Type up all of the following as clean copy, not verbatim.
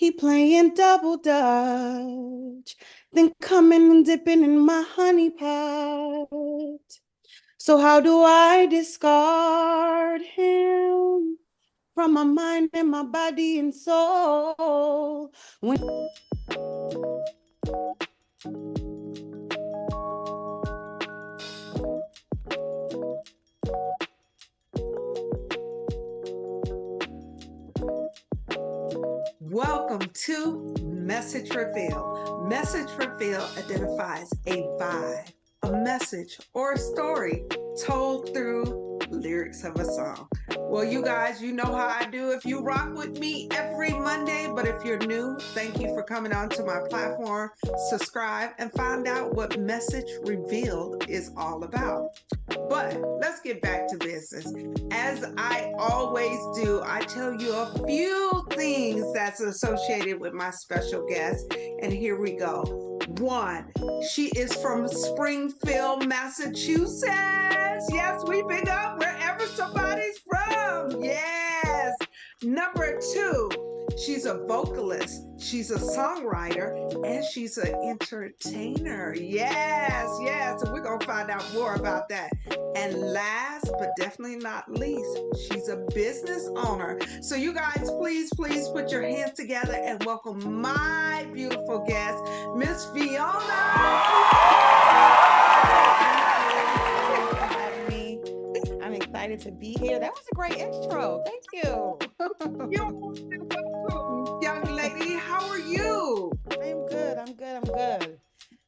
He playing double dutch, then coming and dipping in my honey pot. So how do I discard him from my mind and my body and soul? Welcome to Message Reveal. Message Reveal identifies a vibe, a message, or a story told through lyrics of a song. Well, you guys, you know how I do if you rock with me every Monday. But if you're new, thank you for coming onto my platform. Subscribe and find out what Message Revealed is all about. But let's get back to business. As I always do, I tell you a few things that's associated with my special guest. And here we go. One, she is from Springfield, Massachusetts. Yes, we pick up wherever somebody's from. Yes. Number two, she's a vocalist, she's a songwriter, and she's an entertainer. Yes. And we're going to find out more about that. And last but definitely not least, she's a business owner. So you guys, please put your hands together and welcome my beautiful guest, Miss Fiona. I'm excited to be here. That was a great intro. Thank you. You're welcome, young lady. How are you? I'm good.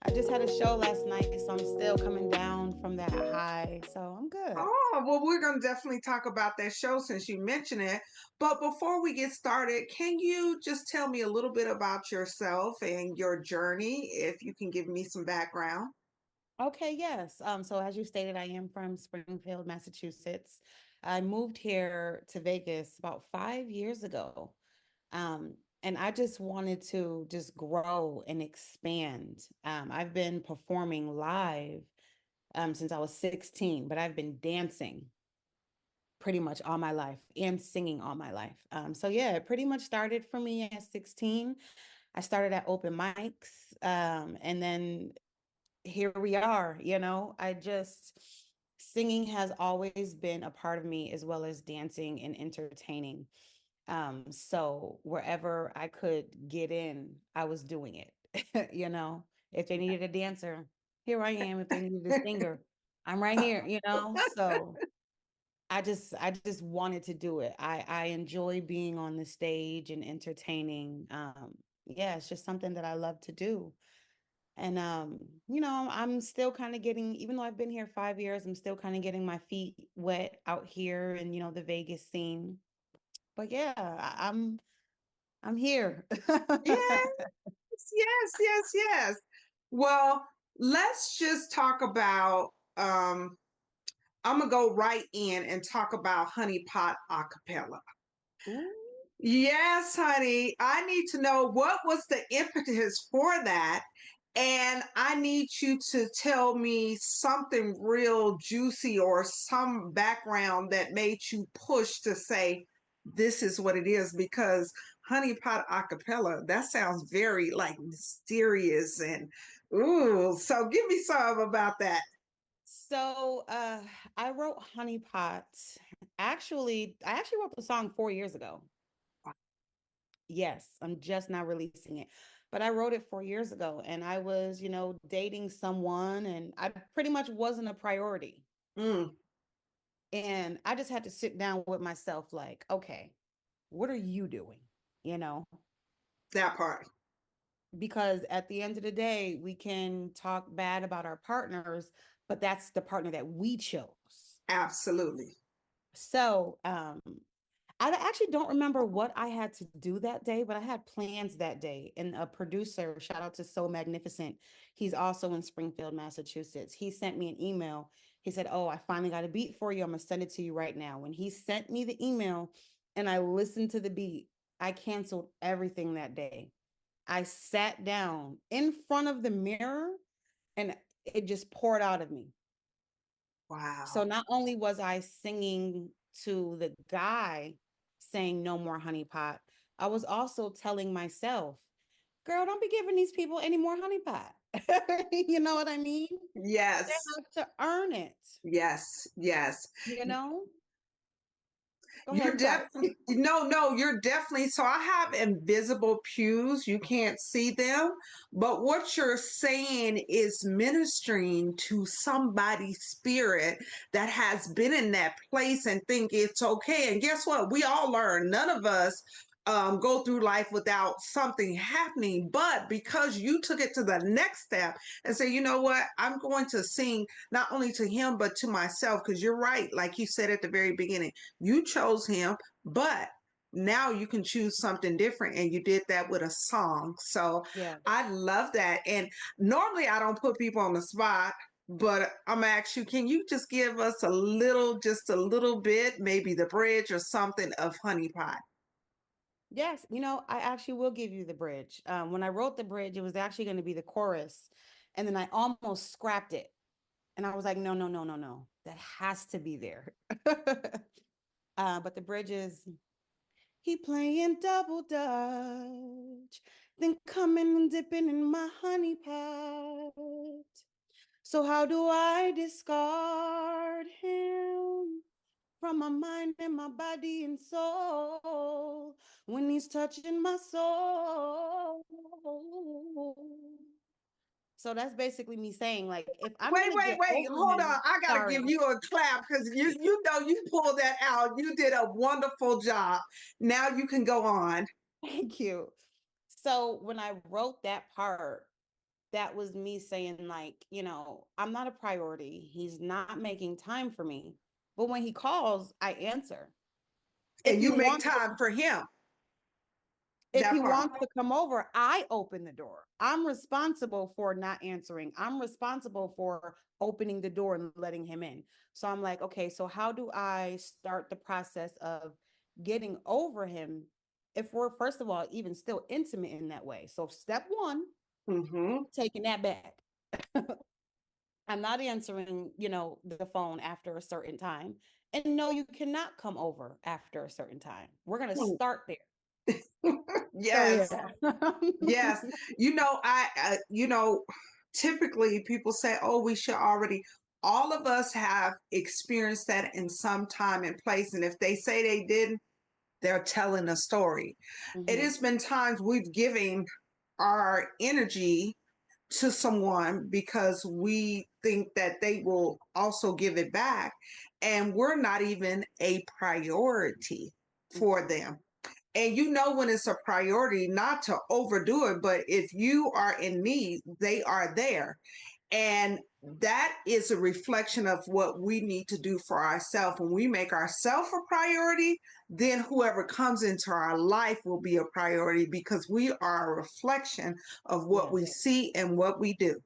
I just had a show last night, so I'm still coming down from that high. So I'm good. Oh, well, we're going to definitely talk about that show since you mentioned it. But before we get started, can you just tell me a little bit about yourself and your journey, if you can give me some background? Okay, yes. So as you stated, I am from Springfield, Massachusetts. I moved here to Vegas about 5 years ago. And I just wanted to just grow and expand. I've been performing live since I was 16, but I've been dancing pretty much all my life and singing all my life. So yeah, it pretty much started for me at 16. I started at open mics, and then here we are. Singing has always been a part of me, as well as dancing and entertaining. So wherever I could get in, I was doing it. If they needed a dancer, here I am. If they needed a singer, I'm right here. So I just wanted to do it. I enjoy being on the stage and entertaining. Yeah, it's just something that I love to do. And I'm still kind of getting, even though I've been here 5 years, I'm still kind of getting my feet wet out here and the Vegas scene. But yeah, I'm here. Yes, yes. Well, let's just talk about, I'm going to go right in and talk about Honey Pot Acapella. Ooh. Yes, honey. I need to know what was the impetus for that. And I need you to tell me something real juicy or some background that made you push to say, this is what it is. Because Honey Pot Acapella, that sounds very like mysterious and ooh. So give me some about that. So I wrote Honey Pot. I actually wrote the song 4 years ago. Yes, I'm just not releasing it. But I wrote it 4 years ago, and I was, dating someone, and I pretty much wasn't a priority. Mm, And I just had to sit down with myself, like, okay, what are you doing? You know, that part. because at the end of the day, we can talk bad about our partners, but that's the partner that we chose. Absolutely. So, I actually don't remember what I had to do that day, but I had plans that day. And a producer, shout out to So Magnificent, he's also in Springfield, Massachusetts. He sent me an email. He said, "Oh, I finally got a beat for you. I'm going to send it to you right now." When he sent me the email and I listened to the beat, I canceled everything that day. I sat down in front of the mirror and it just poured out of me. So Wow. not only was I singing to the guy saying no more honey pot, I was also telling myself, girl, don't be giving these people any more honey pot. You know what I mean? They Yes. have to earn it, Yes. Yes. you know? Go ahead, You're I'm sorry. definitely, no, you're definitely. So I have invisible pews. You can't see them. But what you're saying is ministering to somebody's spirit that has been in that place and think it's okay. And guess what? We all learn. None of us go through life without something happening. But because you took it to the next step and say, you know what? I'm going to sing not only to him, but to myself. Because you're right. Like you said at the very beginning, you chose him, but now you can choose something different. And you did that with a song. So Yeah. I love that. And normally I don't put people on the spot, but I'm gonna ask you, can you just give us just a little bit, maybe the bridge or something of Honey Pot? Yes, I actually will give you the bridge. When I wrote the bridge, it was actually going to be the chorus, and then I almost scrapped it. And I was like, no, no, no, no, no. That has to be there. But the bridge is, he playing double dutch, then coming and dipping in my honey pot. So how do I discard him from my mind and my body and soul when he's touching my soul? So that's basically me saying, like, if I'm Wait, gonna wait, get wait. over Hold on. him, I gotta sorry, give you a clap because you know you pulled that out. You did a wonderful job. Now you can go on. thank you. So when I wrote that part, that was me saying, like, I'm not a priority. He's not making time for me. But when he calls, I answer. If And he you make wants time for him. if he That part. wants to come over, I open the door. I'm responsible for not answering. I'm responsible for opening the door and letting him in. So I'm like, okay, so how do I start the process of getting over him if we're, first of all, even still intimate in that way? So step one, Mm-hmm. taking that back. I'm not answering, the phone after a certain time. And no, you cannot come over after a certain time. We're going to start there. So Yes, yeah. yes. Typically people say, "Oh, we should already." All of us have experienced that in some time and place, and if they say they didn't, they're telling a story. It Mhm. has been times we've given our energy to someone because we think that they will also give it back, and we're not even a priority for Mhm. them. And you know when it's a priority, not to overdo it, but if you are in need, they are there. And that is a reflection of what we need to do for ourselves. When we make ourselves a priority, then whoever comes into our life will be a priority because we are a reflection of what we Yes. see and what we do.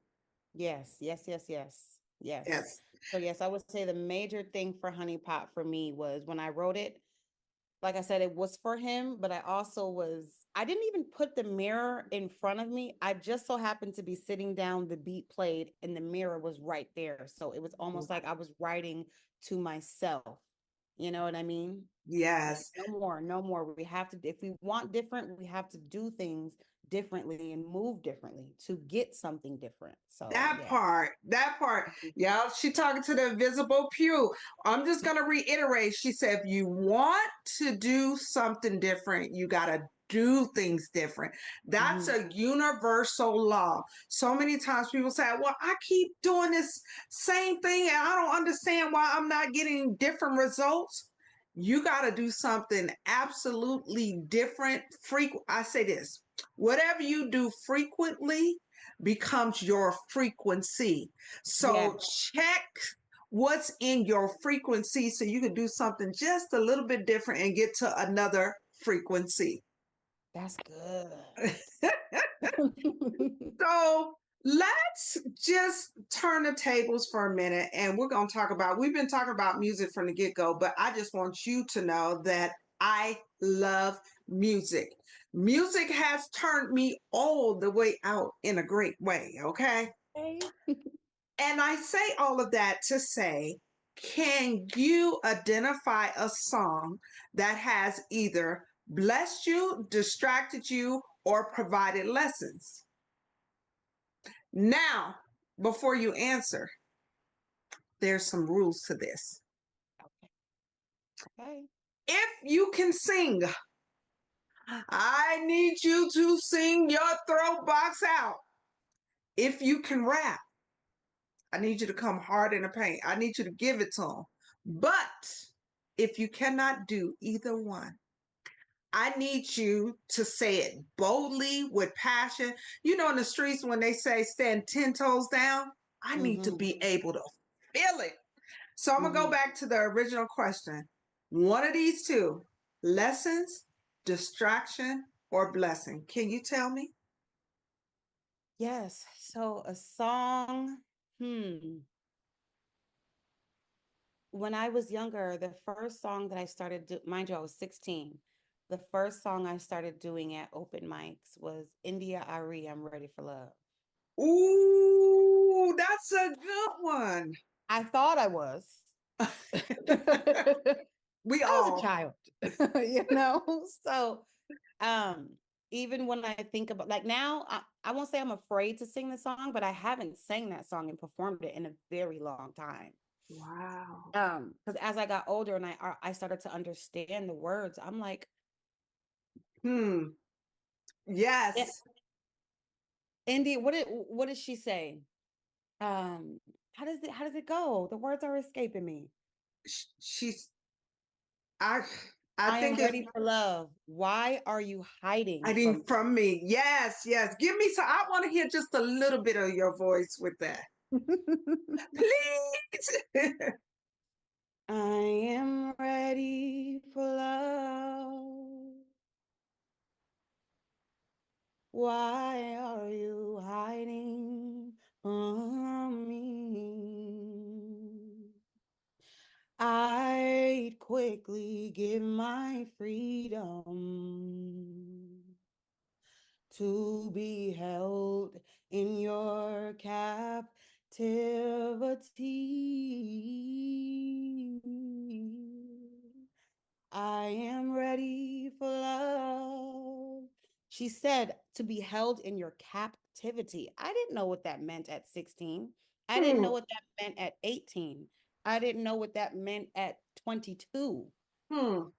Yes. Yes. Yes. Yes. Yes. Yes. So yes, I would say the major thing for Honey Pot for me was when I wrote it, like I said, it was for him, but I didn't even put the mirror in front of me. I just so happened to be sitting down, the beat played, and the mirror was right there. So it was almost like I was writing to myself. You know what I mean? Like, Yes. no more, no more. We have to, if we want different, we have to do things differently and move differently to get something different. So That yeah. part, that part. Yeah, she talking to the invisible pew. I'm just gonna reiterate. She said, if you want to do something different, you gotta do things different. That's Mhm. a universal law. So many times people say, well, I keep doing this same thing and I don't understand why I'm not getting different results. You gotta do something absolutely different. Frequent. I say this. Whatever you do frequently becomes your frequency. So Yes, check what's in your frequency so you can do something just a little bit different and get to another frequency. that's good. So let's just turn the tables for a minute and we've been talking about music from the get go, but I just want you to know that I love music. Music has turned me all the way out in a great way, okay? Okay. And I say all of that to say, can you identify a song that has either blessed you, distracted you, or provided lessons? Now, before you answer, there's some rules to this. Okay. If you can sing, I need you to sing your throat box out. If you can rap, I need you to come hard in the paint. I need you to give it to them. But if you cannot do either one, I need you to say it boldly with passion. You know, in the streets, when they say stand 10 toes down, I need to be able to feel it. So I'm going to go back to the original question. One of these two, lessons, distraction, or blessing. Can you tell me? Yes. So a song, when I was younger, the first song that I started, mind you, I was 16. The first song I started doing at open mics was India Ari, I'm Ready for Love. Ooh, that's a good one. I thought I was. We I was a all. child, So even when I think about like now, I won't say I'm afraid to sing the song, but I haven't sang that song and performed it in a very long time. Wow. Because as I got older and I started to understand the words, I'm like, Yes. Indy, what did she say? How does it go? The words are escaping me. She's I I I am think it's ready for love. Why are you hiding hiding from from me. Yes, yes. Give me some. I want to hear just a little bit of your voice with that. Please. I am ready for love. Why are you hiding from me? I'd quickly give my freedom to be held in your captivity. I am ready for love. She said to be held in your captivity. I didn't know what that meant at 16. I didn't know Hmm, what that meant at 18. I didn't know what that meant at 22. hmm, You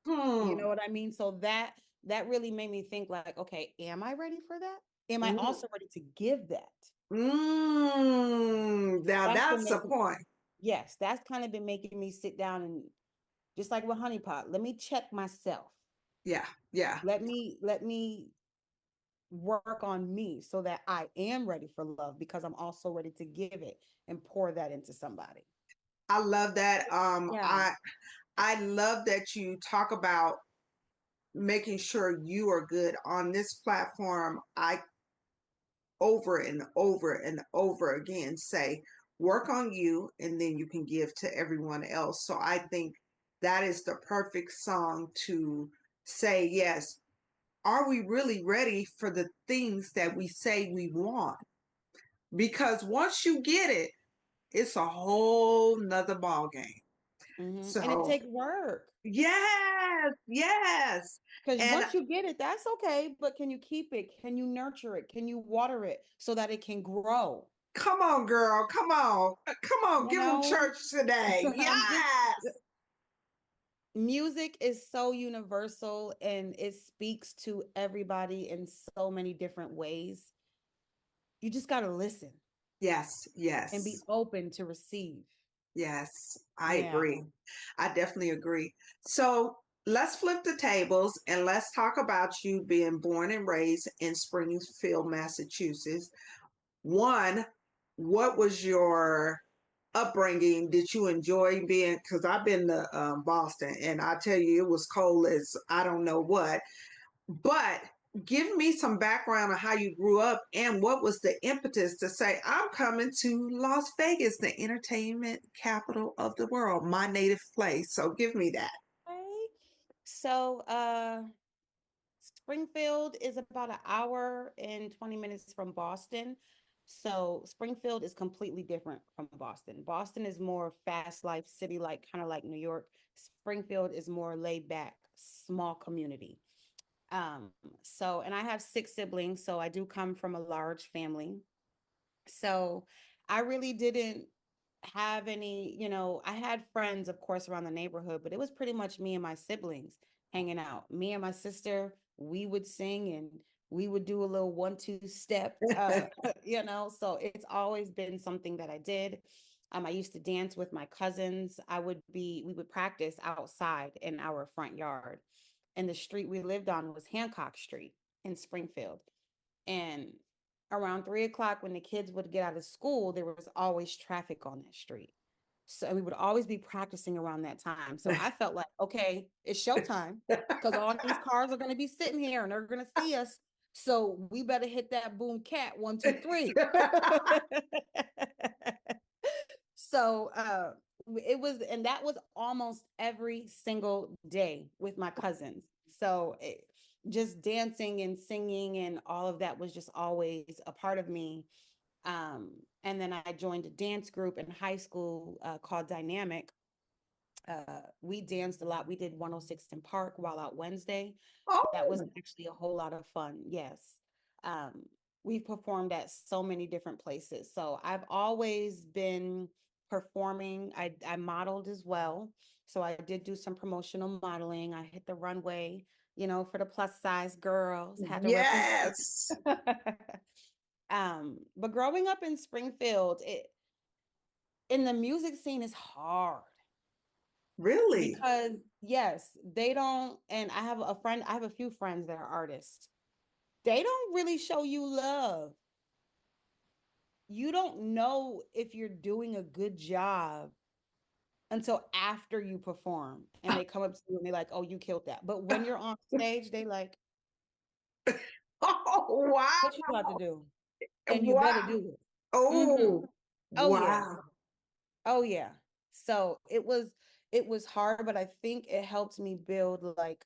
hmm. know what I mean? So that really made me think like, okay, am I ready for that? Am I Mm, also ready to give that? now That's been that's the making, point. yes, that's kind of been making me sit down and just like with Honey Pot, let me check myself. Yeah, yeah. Let me work on me so that I am ready for love because I'm also ready to give it and pour that into somebody. I love that. Yeah. I love that you talk about making sure you are good on this platform. I over and over and over again say, work on you and then you can give to everyone else. So I think that is the perfect song to say, yes, are we really ready for the things that we say we want? Because once you get it, it's a whole nother ball game. And it So takes work yes, yes. because And once you get it, that's okay. But can you keep it? Can you nurture it? Can you water it so that it can grow? come on, girl, come on. Come on, You give them know, church today. I'm just Yes. music is so universal and it speaks to everybody in so many different ways. You just got to listen Yes, and yes, be open to receive. yes. I Yeah. agree. I definitely agree. So let's flip the tables and let's talk about you being born and raised in Springfield, Massachusetts. One, what was your upbringing? Did you enjoy being? Because I've been to Boston, and I tell you, it was cold as I don't know what. But give me some background on how you grew up and what was the impetus to say, I'm coming to Las Vegas, the entertainment capital of the world, my native place. So give me that. Okay. So, Springfield is about an hour and 20 minutes from Boston. So Springfield is completely different from Boston. Boston is more fast life city, like kind of like New York. Springfield is more laid back, small community. So, and I have six siblings, so I do come from a large family. So I really didn't have any, I had friends, of course, around the neighborhood, but it was pretty much me and my siblings hanging out. Me and my sister, we would sing and we would do a little 1-2 step, so it's always been something that I did. I used to dance with my cousins. We would practice outside in our front yard. And the street we lived on was Hancock Street in Springfield. And around 3 o'clock, when the kids would get out of school, there was always traffic on that street. So we would always be practicing around that time. So I felt like, okay, it's showtime because all these cars are going to be sitting here and they're going to see us. So we better hit that boom cat 1, 2, 3. So it was, and that was almost every single day with my cousins. So just dancing and singing and all of that was just always a part of me. And then I joined a dance group in high school called Dynamic. We danced a lot. We did 106th and Park, Wild Out Wednesday. That was Oh, actually a whole lot of fun. Yes. Um, we've performed at so many different places. So I've always been performing. I modeled as well. So I did do some promotional modeling. I hit the runway, for the plus size girls, had to represent. yes. But growing up in Springfield, in the music scene is hard Really? because yes, they don't, and I have a few friends that are artists. They don't really show you love. You don't know if you're doing a good job until after you perform and they come up to you and they're like, "Oh, you killed that." But when you're on stage, they like, Oh, "What you wow. about to do?" And you better Wow. do it. Oh, Oh yeah. wow. Oh yeah. So it was hard, but I think it helped me build like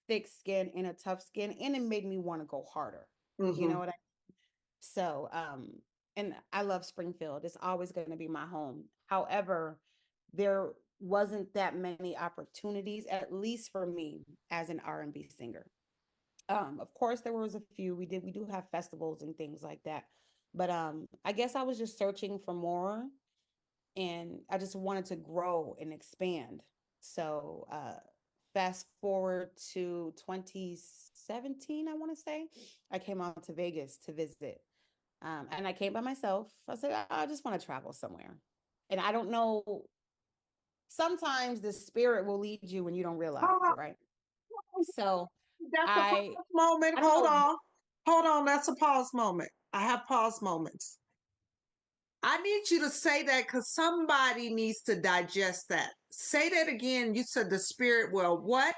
thick skin and a tough skin, and it made me want to go harder. You know Mm-hmm. what I So, and I love Springfield. It's always going to be my home. However, there wasn't that many opportunities, at least for me as an R&B singer. Of course, there was a few. We do have festivals and things like that, but I guess I was just searching for more, and I just wanted to grow and expand. So, fast forward to 2017, I want to say, I came out to Vegas to visit. And I came by myself. I said, I just want to travel somewhere. And I don't know, sometimes the spirit will lead you when you don't realize Oh, it, right? So that's a I pause moment. I don't Hold know. on. Hold on. That's a pause moment. I have pause moments. I need you to say that because somebody needs to digest that. Say that again. You said the spirit will what?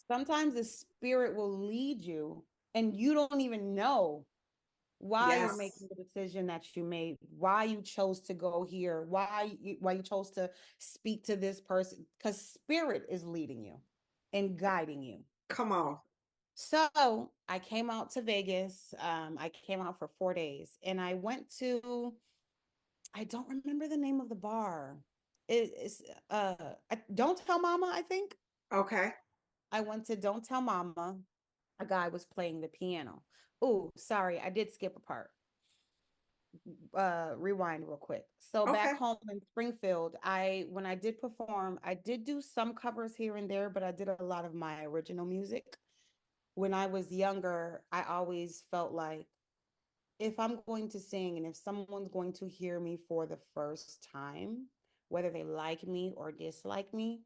Sometimes the spirit will lead you and you don't even know why you're Yes. making the decision that you made, why you chose to go here, why you chose to speak to this person, because spirit is leading you and guiding you. Come on. So I came out to Vegas. I came out for 4 days and I went to, I don't remember the name of the bar. It's Don't Tell Mama, I think. Okay. I went to Don't Tell Mama. A guy was playing the piano. Oh, sorry, I did skip a part. Rewind real quick. So Okay. back home in Springfield, when I did perform, I did do some covers here and there, but I did a lot of my original music. When I was younger, I always felt like if I'm going to sing and if someone's going to hear me for the first time, whether they like me or dislike me,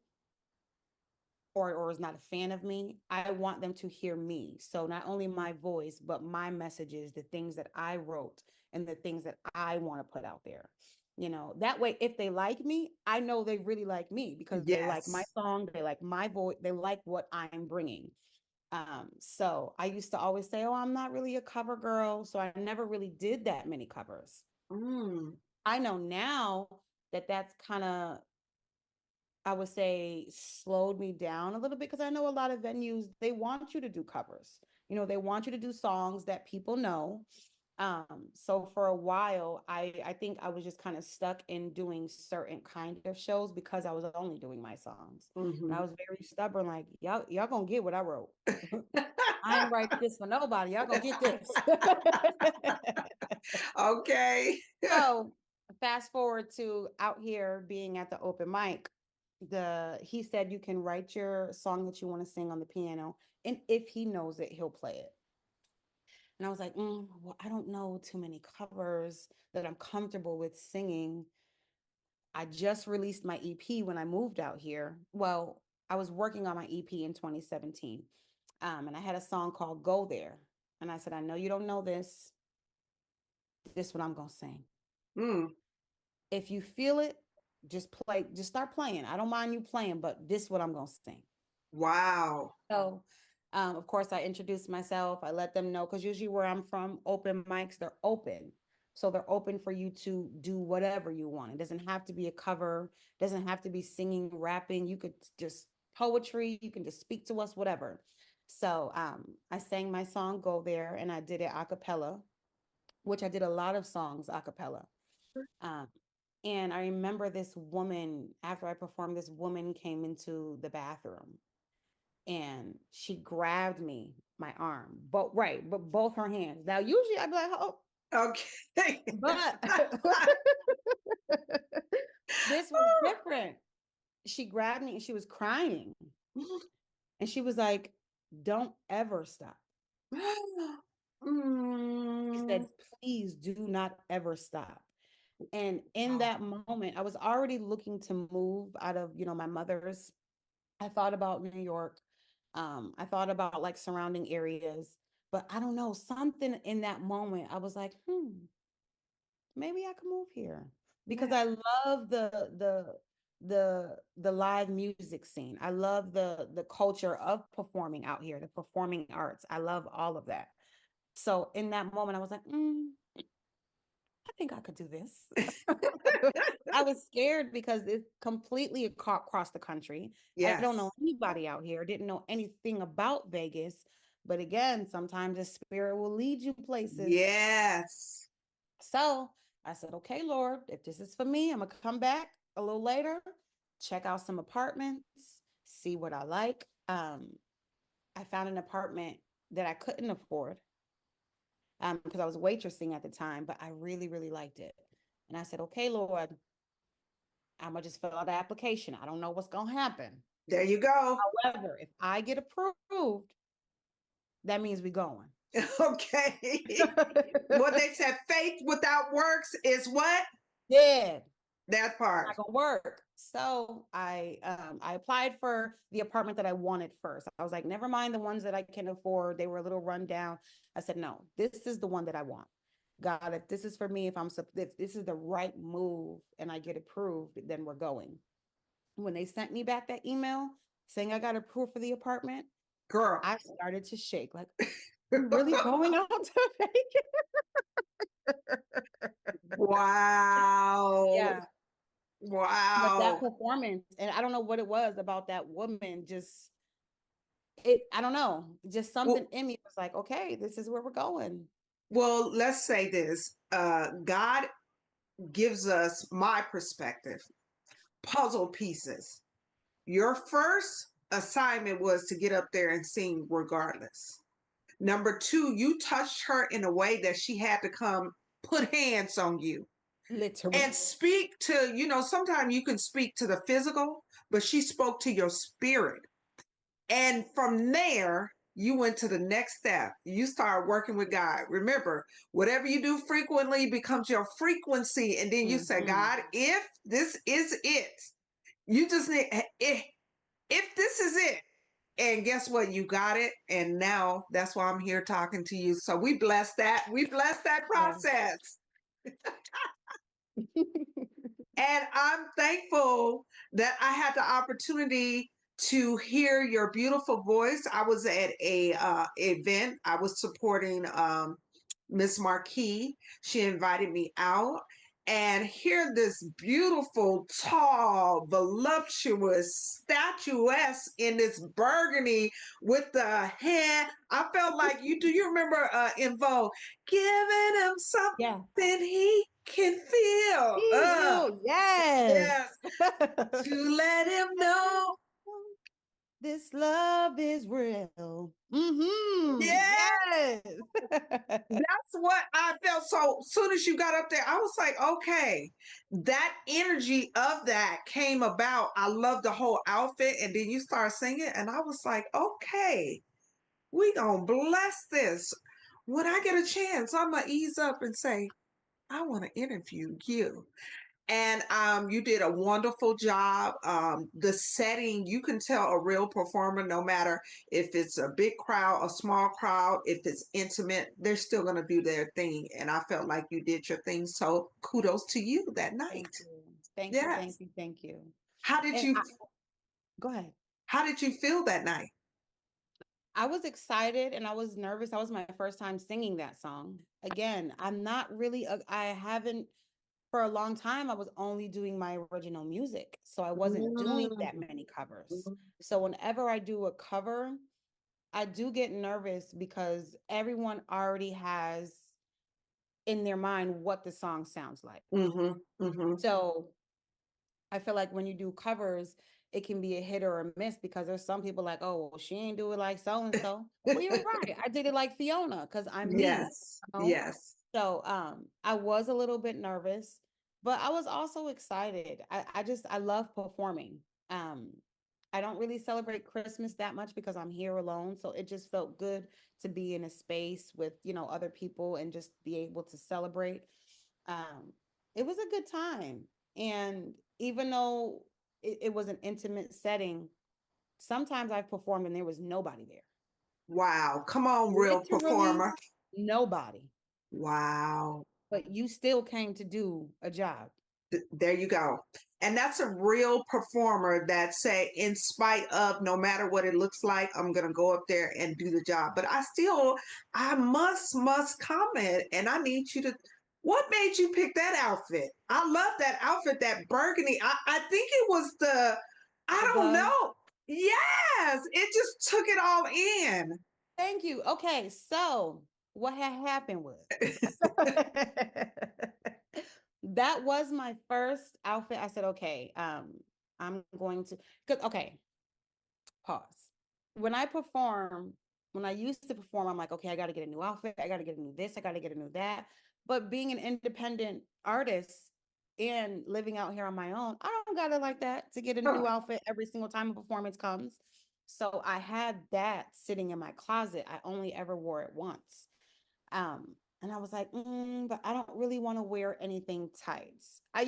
or is not a fan of me, I want them to hear me. So not only my voice, but my messages, the things that I wrote and the things that I want to put out there. That way, if they like me, I know they really like me because they like my Yes. song, they like my voice, they like what I'm bringing. So I used to always say, oh, I'm not really a cover girl. So I never really did that many covers. Mm. I know now that that's kind of, I would say, slowed me down a little bit because I know a lot of venues, they want you to do covers. They want you to do songs that people know. So for a while, I think I was just kind of stuck in doing certain kind of shows because I was only doing my songs. And I Mm-hmm. was very stubborn, like, y'all gonna get what I wrote. I ain't write this for nobody. Y'all gonna get this. Okay. So fast forward to out here being at the open mic. He said you can write your song that you want to sing on the piano, and if he knows it, he'll play it. And I was like, well, I don't know too many covers that I'm comfortable with singing. I just released my EP when I moved out here. Well, I was working on my EP in 2017. And I had a song called Go There. And I said, I know you don't know this. This is what I'm going to sing. Mm. If you feel it, just start playing. I don't mind you playing, but this is what I'm going to sing. Wow. So, of course, I introduced myself. I let them know because usually where I'm from, open mics, they're open. So they're open for you to do whatever you want. It doesn't have to be a cover, doesn't have to be singing, rapping. You could just poetry, you can just speak to us, whatever. So I sang my song Go There and I did it a cappella, which I did a lot of songs a cappella. Um, and I remember this woman, after I performed, this woman came into the bathroom and she grabbed me, my arm, but both her hands. Now, usually I'd be like, oh, Okay. but this was different. She grabbed me and she was crying. And she was like, don't ever stop. She said, Mm. please do not ever stop. And in that moment, I was already looking to move out of, my mother's. I thought about New York. I thought about like surrounding areas, but I don't know, something in that moment, I was like, maybe I could move here because Yeah. I love the live music scene. I love the culture of performing out here, the performing arts. I love all of that. So in that moment, I was like, I think I could do this. I was scared because it's completely across the country. I don't know Yes. anybody out here, didn't know anything about Vegas. But again, sometimes the spirit will lead you places. Yes. So I said, okay, Lord, if this is for me, I'm going to come back a little later, check out some apartments, see what I like. I found an apartment that I couldn't afford because I was waitressing at the time, but I really, really liked it. And I said, okay, Lord, I'm going to just fill out the application. I don't know what's going to happen. There you go. However, if I get approved, that means we're going. Okay. What they said, faith without works is what? Dead. That part. Not gonna work. So I applied for the apartment that I wanted first. I was like, never mind the ones that I can afford. They were a little run down. I said, no, this is the one that I want. God, if this is for me, if this is the right move and I get approved, then we're going. When they sent me back that email saying I got approved for the apartment, Girl. I started to shake. Like, you really going out to Vegas? Wow. Yeah. But that Wow. performance, and I don't know what it was about that woman, I don't know, just something Well, in me was like, okay, this is where we're going. well, let's say this. God gives us my perspective, puzzle pieces. Your first assignment was to get up there and sing regardless. Number two, you touched her in a way that she had to come put hands on you and Literally. speak to, sometimes you can speak to the physical, but she spoke to your spirit. And from there, you went to the next step. You started working with God. Remember, whatever you do frequently becomes your frequency. And then you say, Mm-hmm. God, if this is it, you just need, if this is it, and guess what? You got it. And now that's why I'm here talking to you. So we bless that. We bless that Yes. process. And I'm thankful that I had the opportunity to hear your beautiful voice. I was at a event. I was supporting Miss Marquis. She invited me out, and hear this beautiful, tall, voluptuous, statuesque in this burgundy with the hand. I felt like you remember in Vogue, giving him Yeah. something he can feel. Feel, yes. Yes. To let him know. This love is real. Mm-hmm. Yeah. Yes. That's what I felt. So soon as you got up there, I was like, okay, that energy of that came about. I love the whole outfit. And then you start singing, and I was like, okay, we gonna bless this. When I get a chance, I'm gonna ease up and say, I want to interview you. And you did a wonderful job. The setting, you can tell a real performer, no matter if it's a big crowd, a small crowd, if it's intimate, they're still going to do their thing. And I felt like you did your thing. So kudos to you that night. Thank you. Thank you. Thank Yes. you. Thank you. How did And you go ahead. how did you feel that night? I was excited and I was nervous. That was my first time singing that song. Again, I'm not really, I haven't, for a long time, I was only doing my original music. So I wasn't doing that many covers. So whenever I do a cover, I do get nervous because everyone already has in their mind what the song sounds like. So I feel like when you do covers, it can be a hit or a miss because there's some people like, oh, well, she ain't do it like so and so. Well, you're right. I did it like Fiona because I'm me. Yes. You know? Yes. So I was a little bit nervous, but I was also excited. I love performing. I don't really celebrate Christmas that much because I'm here alone. So it just felt good to be in a space with, other people and just be able to celebrate. It was a good time. And even though it was an intimate setting, sometimes I've performed and there was nobody there. Wow. Come on, real Literally performer. nobody. Wow. But you still came to do a job. There you go. And that's a real performer that say, in spite of, no matter what it looks like, I'm going to go up there and do the job. But I must comment, and I need you to, what made you pick that outfit? I love that outfit, that burgundy. I think it was I don't Above. know. Yes, it just took it all in. Thank you. Okay, so what had happened was that was my first outfit. I said, okay, I'm going to, okay, pause. When I used to perform, I'm like, okay, I got to get a new outfit. I got to get a new this. I got to get a new that. But being an independent artist and living out here on my own, I don't got it like that to get a new outfit every single time a performance comes. So I had that sitting in my closet. I only ever wore it once. And I was like, but I don't really want to wear anything tight. I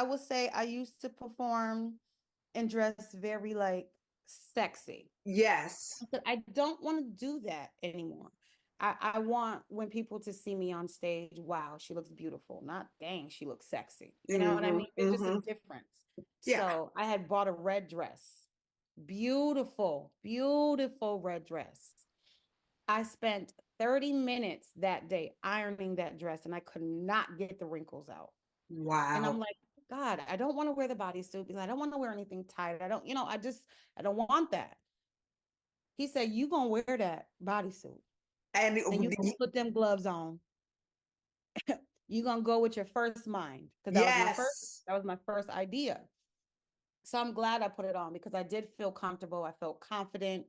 would say I used to perform and dress very like sexy. Yes. But I don't want to do that anymore. I want when people to see me on stage, wow, she looks beautiful. Not dang, she looks sexy. You know what I mean? There's just a difference. Yeah. So I had bought a red dress. Beautiful, beautiful red dress. I spent 30 minutes that day ironing that dress and I could not get the wrinkles out. Wow. And I'm like, God, I don't want to wear the bodysuit because I don't want to wear anything tight. I don't, I don't want that. He said, you gonna wear that bodysuit and you gonna put them gloves on. You gonna go with your first mind. Because that was my first idea. So I'm glad I put it on because I did feel comfortable. I felt confident.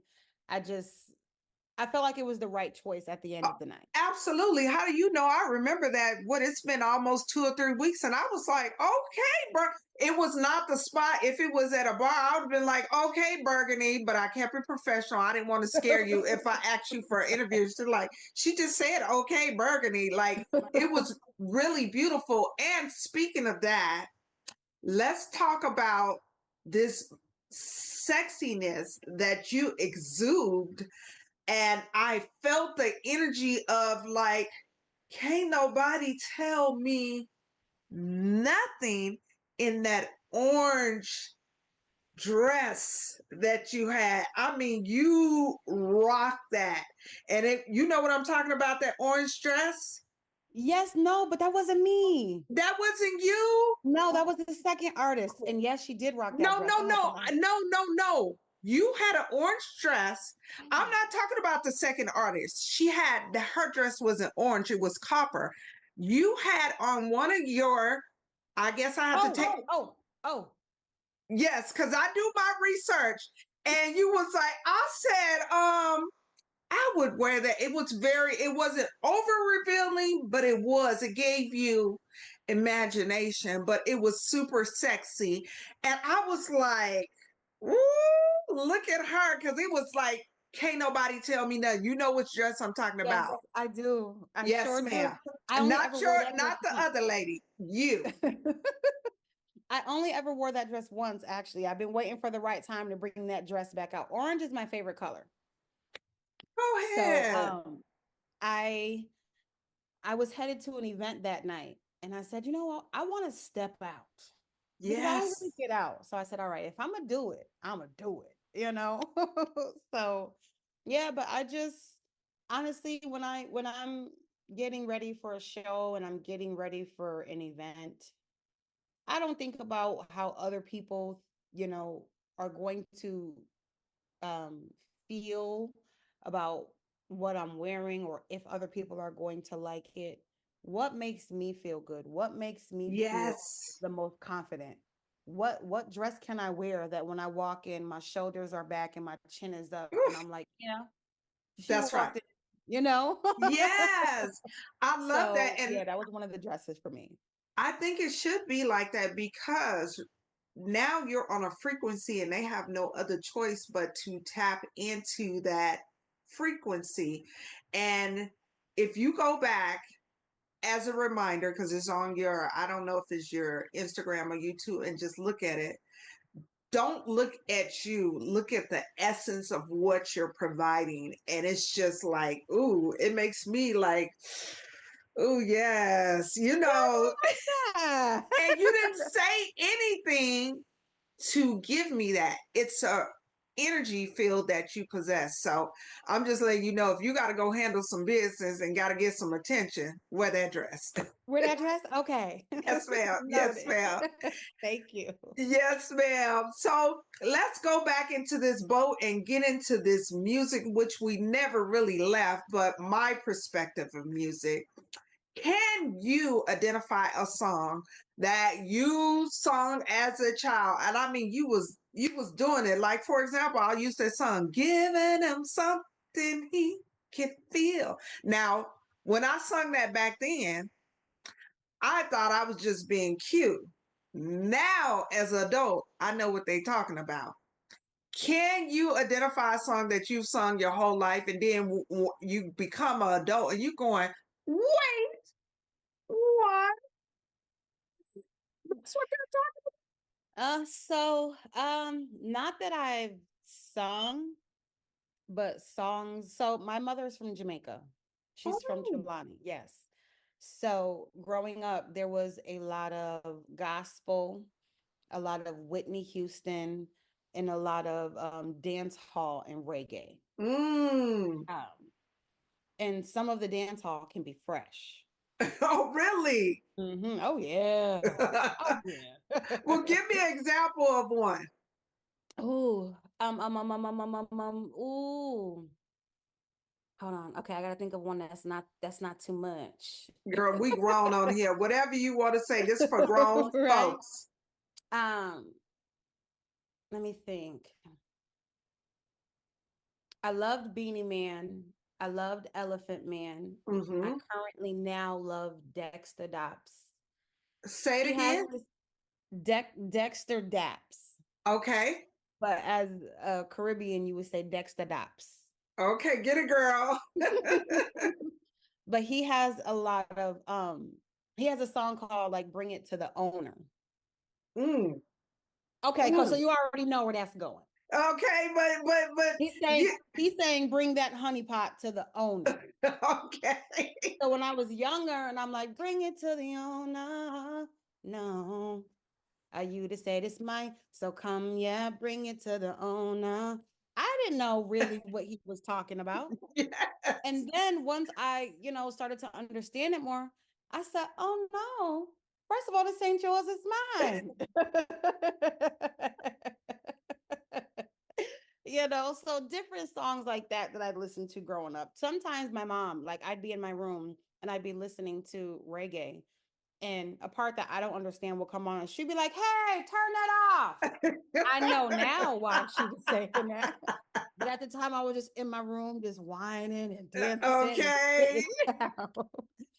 I felt like it was the right choice at the end of the night. Absolutely. How do you know? I remember that it's been almost 2 or 3 weeks, and I was like, okay, bro. It was not the spot. If it was at a bar, I would have been like, okay, burgundy, but I kept it professional. I didn't want to scare you if I asked you for an interview. She's like, she just said, okay, burgundy. Like, it was really beautiful. And speaking of that, let's talk about this sexiness that you exude. And I felt the energy of like, can't nobody tell me nothing in that orange dress that you had. I mean, you rocked that. And you know what I'm talking about, that orange dress? Yes, no, but that wasn't me. That wasn't you? No, that was the second artist. And yes, she did rock that No, dress. no, I'm no, looking at her. no, no, no. You had an orange dress. I'm not talking about the second artist. She had her dress wasn't orange, it was copper. You had on one of your, I guess I have to take, Oh. yes, because I do my research. And you was like, I said, I would wear that. It wasn't over revealing, but it gave you imagination, but it was super sexy. And I was like, ooh, look at her. Cause it was like, can't nobody tell me nothing. You know which dress I'm talking Yes, about. I do. I Yes, sure do. ma'am. I only Not ever wore your, that dress not the once. other lady. You. I only ever wore that dress once, actually. I've been waiting for the right time to bring that dress back out. Orange is my favorite color. Go So, ahead. I I was headed to an event that night and I said, you know what? I want to step out because I don't really Yes. get out. So I said, all right, if I'm gonna do it, I'm gonna do it. So yeah, but I just honestly when I'm getting ready for a show and I'm getting ready for an event, I don't think about how other people, are going to um, feel about what I'm wearing or if other people are going to like it. What makes me feel good? What makes me feel Yes. the most confident? What dress can I wear that when I walk in, my shoulders are back and my chin is up, and Oof, I'm like, yeah, she that's right. walked in, you know? Yes. I love that. So And yeah, that was one of the dresses for me. I think it should be like that because now you're on a frequency and they have no other choice but to tap into that frequency. And if you go back as a reminder, because it's on your, I don't know if it's your Instagram or YouTube, and just look at it. Don't look at you, look at the essence of what you're providing. And it's just like, ooh, it makes me like, oh, yes, Yeah. and you didn't say anything to give me that. It's a energy field that you possess. So I'm just letting you know if you got to go handle some business and got to get some attention, wear that dress. Wear that dress? Okay. Yes, ma'am. Yes, Noted. ma'am. Thank you. Yes, ma'am. So let's go back into this boat and get into this music, which we never really left, but my perspective of music. Can you identify a song that you sung as a child? And I mean, you was doing it. Like for example, I'll use that song, "Giving him something he can feel." Now, when I sung that back then, I thought I was just being cute. Now, as an adult, I know what they're talking about. Can you identify a song that you've sung your whole life, and then you become an adult and you going, wait, what? That's what Not that I've sung, but songs. So my mother's from Jamaica. they're She's from talking Trelawney, yes. So growing up, there was a lot of gospel, a lot of Whitney Houston, and a lot of dance hall and reggae. about. Mm. Um, and some of the dance hall can be fresh. Oh, really? Oh yeah. Oh yeah. Well, give me an example of one. Ooh, ooh. Hold on. Okay, I gotta think of one that's not too much. Girl, we grown on here. Whatever you want to say, this for grown Right. folks. Um, Let me think. I loved Beanie Man. I loved Elephant Man. I Hmm. currently now love Dexter Daps. Say it He has again. this Dexter Daps, Okay. but as a Caribbean, you would say Dexter Daps. Okay, get it, girl. But he has a song called like Bring It to the Owner. Mm. Okay, cool. So Mm. you already know where that's going. Okay, but He's saying he's saying bring that honey pot to the owner. okay. So when I was younger and I'm like, bring it to the owner. No. Are you to say this mine? So come, yeah, bring it to the owner. I didn't know really what he was talking about. Yes. And then once I, started to understand it more, I said, oh no. First of all, this ain't yours, it's mine. So different songs like that I'd listen to growing up. Sometimes my mom, like I'd be in my room and I'd be listening to reggae and a part that I don't understand will come on and she'd be like, hey, turn that off. I know now why she was saying that. But at the time I was just in my room just whining and dancing and Okay. getting down.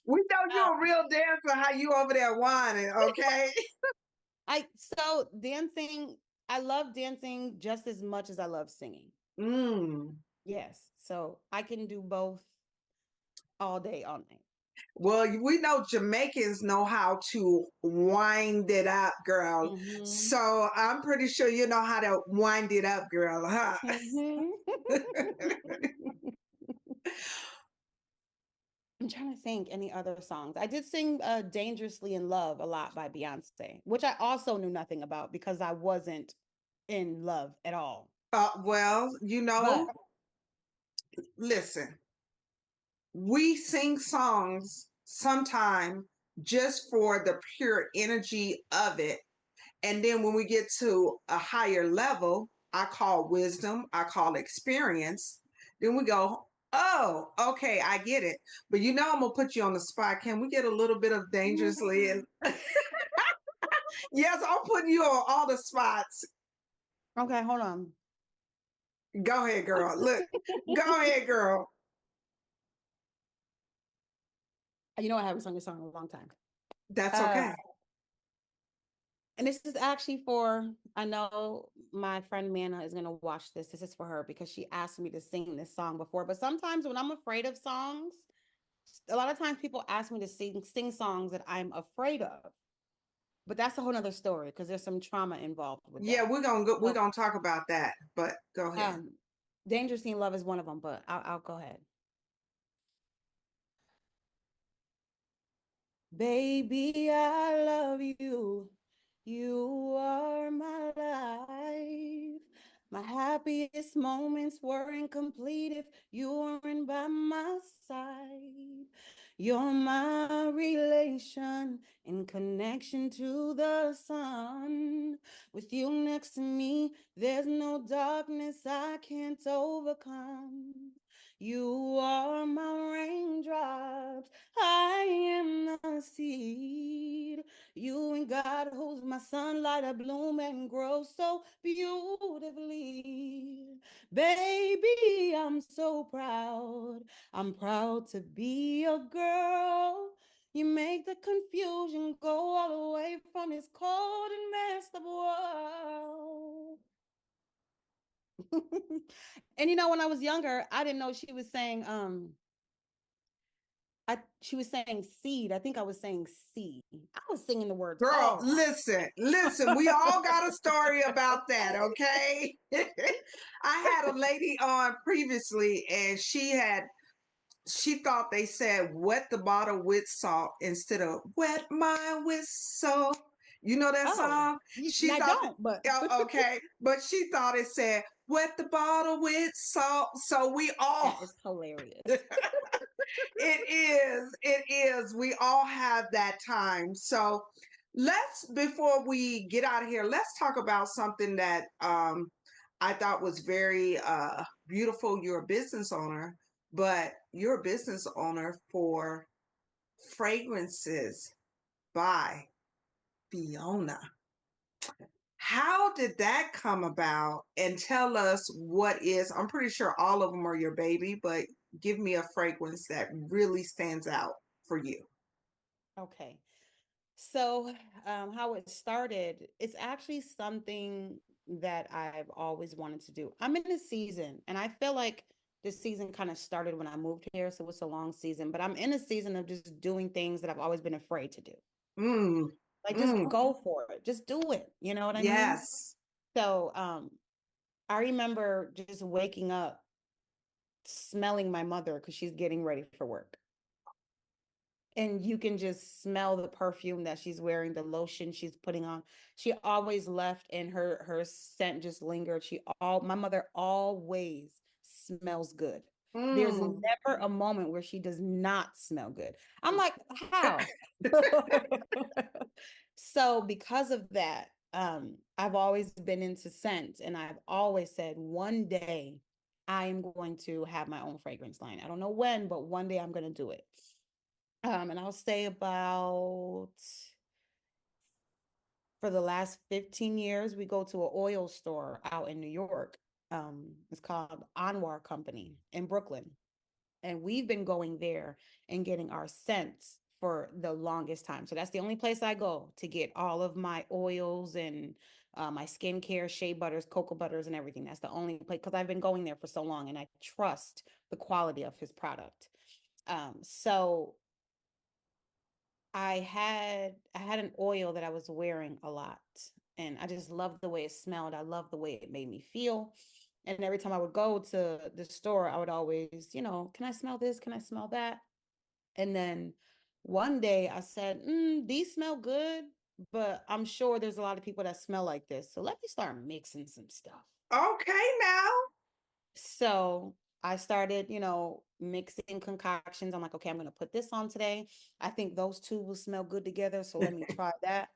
We know you're a real dancer, how you over there whining, okay? So dancing, I love dancing just as much as I love singing. Yes. So I can do both all day, all night. Well, we know Jamaicans know how to wind it up, girl. Mm-hmm. So I'm pretty sure you know how to wind it up, girl, huh? Mm-hmm. I'm trying to think any other songs. I did sing Dangerously in Love a lot by Beyonce, which I also knew nothing about because I wasn't in love at all. Well, But listen, we sing songs sometime just for the pure energy of it. And then when we get to a higher level, I call wisdom, I call experience, then we go, oh, okay, I get it. But I'm going to put you on the spot. Can we get a little bit of dangerously? Yes, I'm putting you on all the spots. okay, hold on. Go ahead, girl. Look, go ahead, girl. You know I haven't sung this song in a long time. That's Uh, okay. and this is actually for, I know my friend Mana is going to watch this. This is for her because she asked me to sing this song before. But sometimes when I'm afraid of songs, a lot of times people ask me to sing songs that I'm afraid of. But that's a whole nother story because there's some trauma involved with Yeah, that. we're So, gonna talk about that, but go ahead. Dangerously in Love is one of them, but I'll go ahead. Baby, I love you. You are my life. My happiest moments were incomplete if you weren't by my side. You're my relation in connection to the sun. With you next to me, there's no darkness I can't overcome. You are my raindrops. I am the seed. You and God who's my sunlight, I bloom and grow so beautifully. Baby, I'm so proud. I'm proud to be a girl. You make the confusion go all away from this cold and messed up world. And when I was younger, I didn't know she was saying she was saying seed. I think I was saying seed. I was singing the words Girl, all wrong. listen, we all got a story about that, okay? I had a lady on previously and she thought they said wet the bottle with salt instead of wet my whistle. You know that Oh, song? She I thought, don't, but okay, but she thought it said wet the bottle with salt. So we all, that is hilarious. it is. We all have that time. So before we get out of here, let's talk about something that I thought was very beautiful. You're a business owner, but you're a business owner for fragrances by Fiona. How did that come about? And tell us what is, I'm pretty sure all of them are your baby, but give me a fragrance that really stands out for you. Okay. So, how it started, it's actually something that I've always wanted to do. I'm in a season, and I feel like this season kind of started when I moved here, so it's a long season, but I'm in a season of just doing things that I've always been afraid to do. Mm, Like just mm, go for it. Just do it. You know what I mean? yes. So, I remember just waking up smelling my mother because she's getting ready for work. And you can just smell the perfume that she's wearing, the lotion she's putting on. She always left and her scent just lingered. My mother always smells good. There's Mm. never a moment where she does not smell good. I'm like, how? So because of that, I've always been into scent, and I've always said one day I am going to have my own fragrance line. I don't know when, but one day I'm going to do it. And I'll say about for the last 15 years, we go to an oil store out in New York. It's called Anwar Company in Brooklyn. And we've been going there and getting our scents for the longest time. So that's the only place I go to get all of my oils and my skincare, shea butters, cocoa butters, and everything. That's the only place because I've been going there for so long and I trust the quality of his product. So I had an oil that I was wearing a lot, and I just loved the way it smelled. I loved the way it made me feel. And every time I would go to the store, I would always, can I smell this? Can I smell that? And then one day I said, these smell good, but I'm sure there's a lot of people that smell like this. So let me start mixing some stuff. Okay, now. So I started, mixing concoctions. I'm like, okay, I'm going to put this on today. I think those two will smell good together. So let me try that.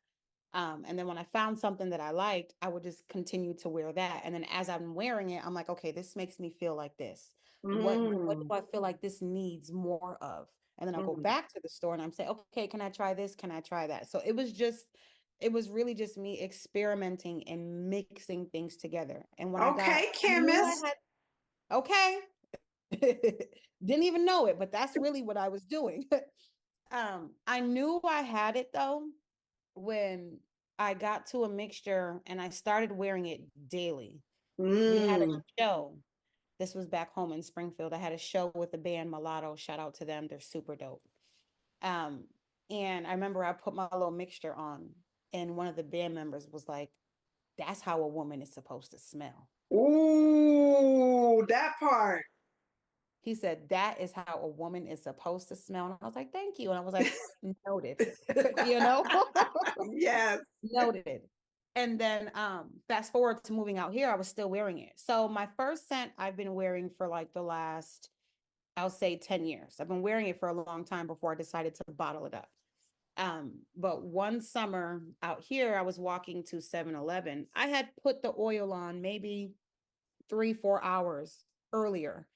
And then when I found something that I liked, I would just continue to wear that. And then as I'm wearing it, I'm like, okay, this makes me feel like this. What Mm. do I feel like this needs more of? And then I'll go Mm. back to the store and I'm saying, okay, can I try this? Can I try that? So it was really just me experimenting and mixing things together. And when Okay, I knew I chemist. had, okay, didn't even know it, but that's really what I was doing. I knew I had it though when I got to a mixture and I started wearing it daily. We had a Mm. show. This was back home in Springfield. I had a show with the band Mulatto. Shout out to them. They're super dope. Um, and I remember I put my little mixture on, and one of the band members was like, "That's how a woman is supposed to smell." Ooh, that part. He said, "That is how a woman is supposed to smell." And I was like, "Thank you." And I was like, "Noted." you know? Yes. Noted. And then fast forward to moving out here, I was still wearing it. So my first scent I've been wearing for like the last, I'll say 10 years. I've been wearing it for a long time before I decided to bottle it up. But one summer out here, I was walking to 7-Eleven. I had put the oil on maybe 3-4 hours earlier.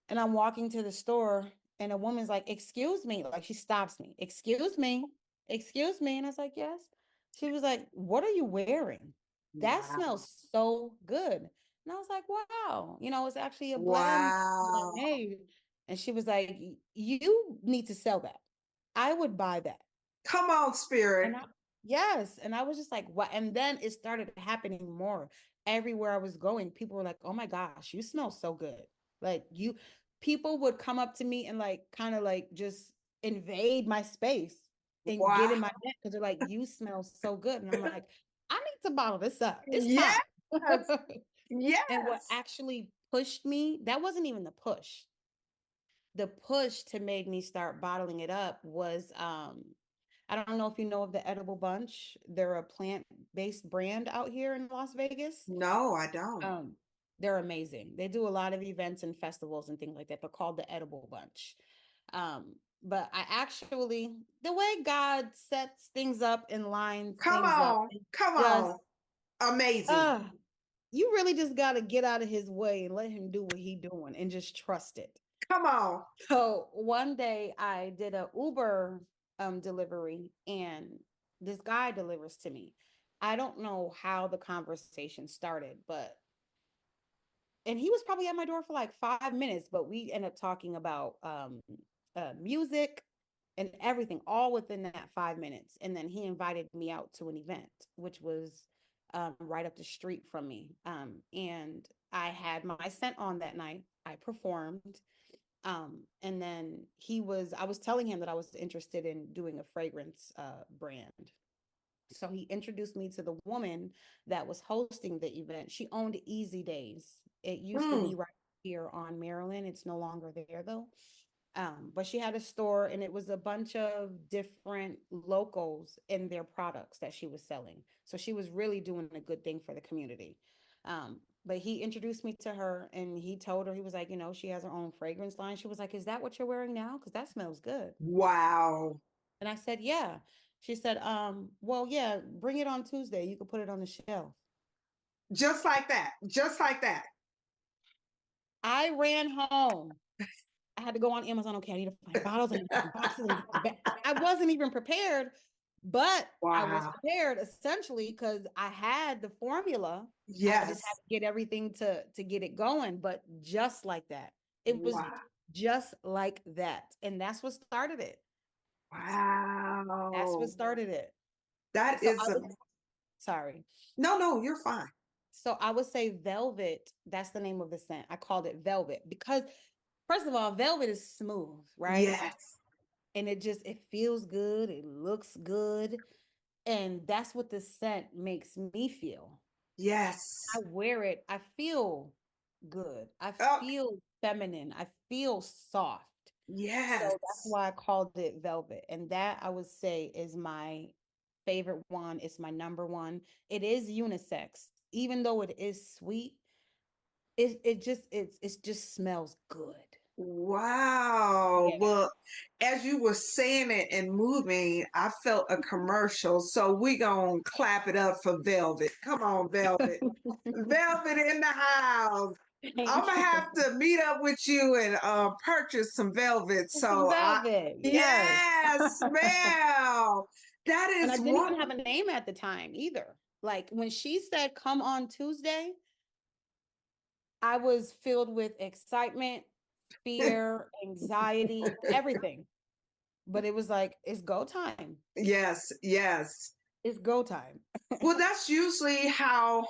And I'm walking to the store and a woman's like, excuse me. Like she stops me, excuse me, excuse me. And I was like, yes. She was like, what are you wearing? That Wow. smells so good. And I was like, wow, it's actually a blend that I Wow. made. And she was like, you need to sell that. I would buy that. Come on, spirit. And yes, and I was just like, what? And then it started happening more. Everywhere I was going, people were like, oh my gosh, you smell so good. Like people would come up to me and like kind of like just invade my space and get Wow. in my neck because they're like, you smell so good. And I'm like, I need to bottle this up. It's Yes. time. And what Yes. actually pushed me, that wasn't even the push. The push to make me start bottling it up was I don't know if you know of the Edible Bunch. They're a plant-based brand out here in Las Vegas. No, I don't. Um, they're amazing. They do a lot of events and festivals and things like that. They're called the Edible Bunch. But I actually, the way God sets things up and lines Come things up, on. it's Come just, on. Amazing. uh, you really just got to get out of his way and let him do what he's doing and just trust it. Come on. So one day I did a Uber delivery and this guy delivers to me. I don't know how the conversation started, but and he was probably at my door for like 5 minutes, but we ended up talking about music and everything all within that 5 minutes. And then he invited me out to an event, which was right up the street from me. And I had my scent on that night. I performed. And then I was telling him that I was interested in doing a fragrance brand. So he introduced me to the woman that was hosting the event. She owned Easy Days. It used to Mm. be right here on Maryland. It's no longer there though. But she had a store and it was a bunch of different locals in their products that she was selling. So she was really doing a good thing for the community. But he introduced me to her and he told her, he was like, she has her own fragrance line. She was like, "Is that what you're wearing now? Because that smells good." Wow. And I said, "Yeah." She said, well, yeah, bring it on Tuesday. You could put it on the shelf. Just like that. Just like that. I ran home. I had to go on Amazon. Okay, I need to find bottles. I need to find boxes. I need to find I wasn't even prepared, but I was Wow. prepared essentially because I had the formula. I just had Yes. to get everything to get it going. But just like that, it was Wow. just like that, and that's what started it. That's what Wow. started it. That So is I a was sorry. no, no, you're fine. So I would say velvet. That's the name of the scent. I called it velvet because, first of all, velvet is smooth, right? Yes. And it feels good, it looks good, and that's what the scent makes me feel. I Yes. wear it, I feel good, I Oh, feel feminine, I feel soft. So that's yes. why I called it velvet, and that I would say is my favorite one. It's my number one. It is unisex, even though it is sweet. It just smells good. Wow. Yeah. Well, as you were saying it and moving, I felt a commercial. So we gonna clap it up for Velvet. Come on, Velvet. Velvet in the house. I'm Thank gonna you. have to meet up with you and purchase some velvet. Some So I velvet, yes. yes, ma'am. That And I is didn't what even have a name at the time either. Like when she said, "Come on Tuesday," I was filled with excitement, fear, anxiety, everything. But it was like, it's go time. yes, yes. It's go time. Well, that's usually how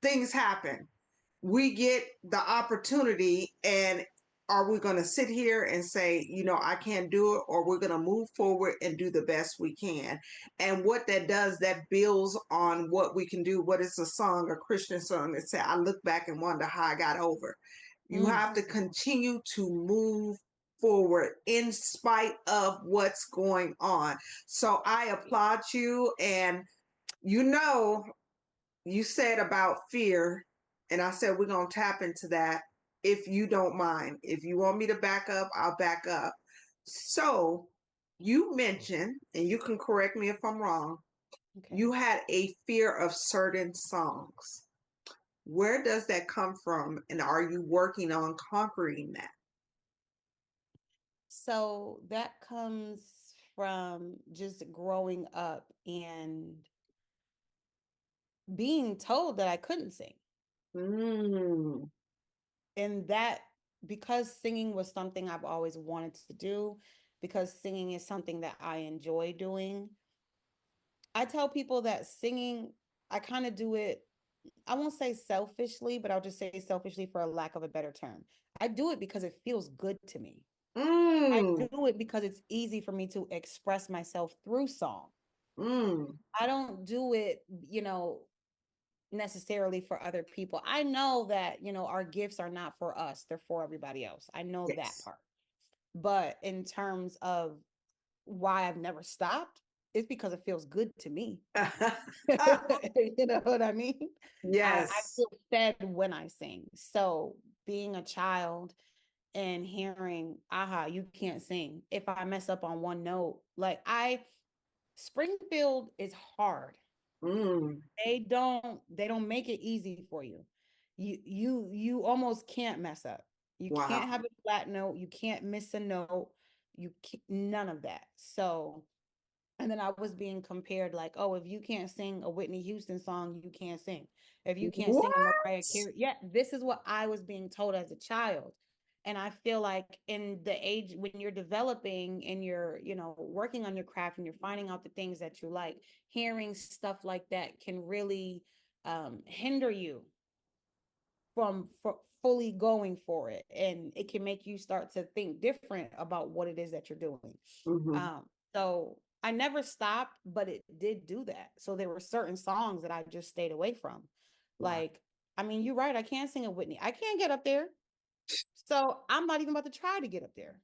things happen. We get the opportunity, and are we going to sit here and say, I can't do it, or we're going to move forward and do the best we can? And what that does, that builds on what we can do. What is a song, a Christian song that said, I look back and wonder how I got over. You Mm. have to continue to move forward in spite of what's going on. So I applaud you. And you know, you said about fear, and I said we're going to tap into that if you don't mind. If you want me to back up, I'll back up. So you mentioned, and you can correct me if I'm wrong, Okay. you had a fear of certain songs. Where does that come from? And are you working on conquering that? So that comes from just growing up and being told that I couldn't sing. Mm, And that, because singing was something I've always wanted to do, because singing is something that I enjoy doing. I tell people that singing, I kind of do it, I won't say selfishly, but I'll just say selfishly for a lack of a better term. I do it because it feels good to me. I mm, do it because it's easy for me to express myself through song. mm. I don't do it, necessarily for other people. I know that, our gifts are not for us, they're for everybody else. I know that Yes. part. But in terms of why I've never stopped, it's because it feels good to me. You know what I mean? I yes. feel fed when I sing. So being a child and hearing, aha, you can't sing. If I mess up on one note, Springfield is hard. Mm, They don't make it easy for you. You almost can't mess up. You wow. can't have a flat note, you can't miss a note, none of that. So, and then I was being compared like, oh, if you can't sing a Whitney Houston song, you can't sing. If you can't sing a Mariah What? Carey, yeah, this is what I was being told as a child. And I feel like in the age when you're developing and you're, working on your craft and you're finding out the things that you like, hearing stuff like that can really hinder you from fully going for it, and it can make you start to think different about what it is that you're doing. Hmm. So I never stopped, but it did do that. So there were certain songs that I just stayed away from. Wow. Like, I mean, you're right, I can't sing a Whitney, I can't get up there, so I'm not even about to try to get up there.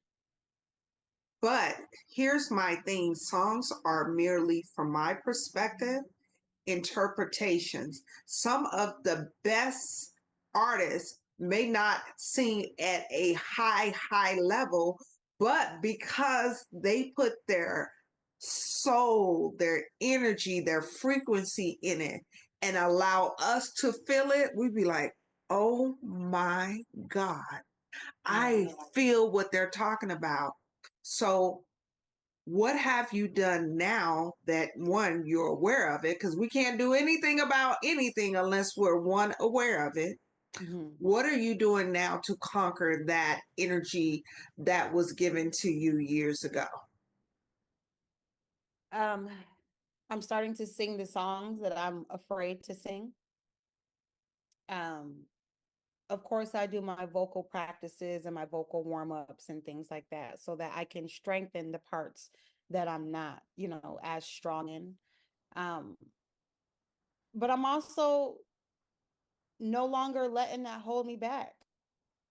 But here's my thing, songs are merely, from my perspective, interpretations. Some of the best artists may not sing at a high level, but because they put their soul, their energy, their frequency in it and allow us to feel it, we'd be like, oh my God, Yeah. I feel what they're talking about. So what have you done now that one, you're aware of it? Because we can't do anything about anything unless we're one, aware of it. Mm-hmm. What are you doing now to conquer that energy that was given to you years ago? Um, I'm starting to sing the songs that I'm afraid to sing. Um, of course, I do my vocal practices and my vocal warm-ups and things like that so that I can strengthen the parts that I'm not, as strong in. Um, but I'm also no longer letting that hold me back.